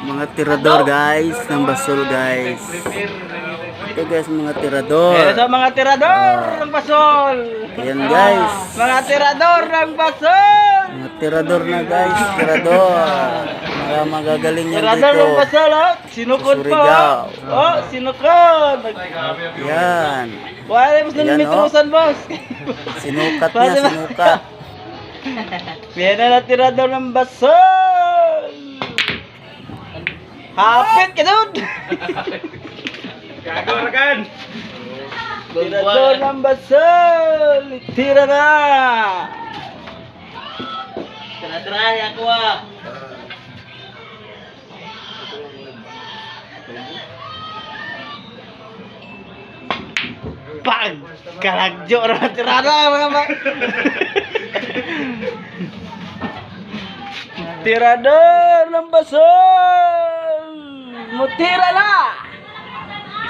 Mga tirador guys, ng basol guys. Ito guys, mga tirador. Ayan sa mga tirador ng basol. Ayan guys. Mga tirador ng basol. Mga tirador na guys, tirador. Mga magagaling yan Tirador ng dito. basol, oh. Sinukod po. Surigao. Oh, sinukod. Yan. Wala mo Ayan, na mitrusan, boss. Sinukat niya, sinukat. Yan na tirador ng basol. Hapit ka doon. Gagawin. Tirador ng basol. Tira na. Tira-try ako ah. Pag kalagyo na tirada mga ba. Tirador ng basol. Mutira na.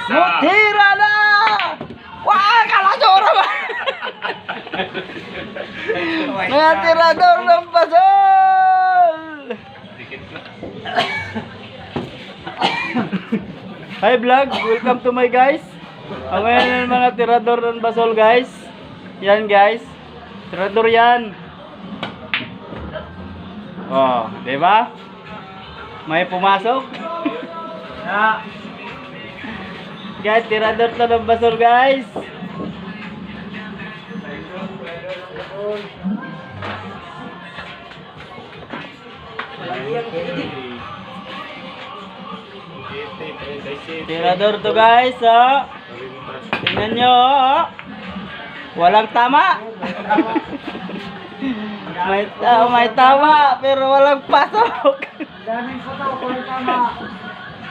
Mutira na. Wah, kalagyo na ba. Mga tirador ng basol. Hi vlog, welcome to my guys. Ngayon ng mga tirador ng basol guys. Yan guys. Tirador yan. Oh, di ba? May pumasok. Guys, tirador to ng basol guys. Tirador to guys, oh. Tingnan nyo, oh. Walang tama. may tama, pero walang pasok.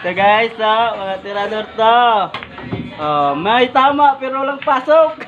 Ito guys, oh. Mga tirador to. Oh, may tama, pero walang pasok.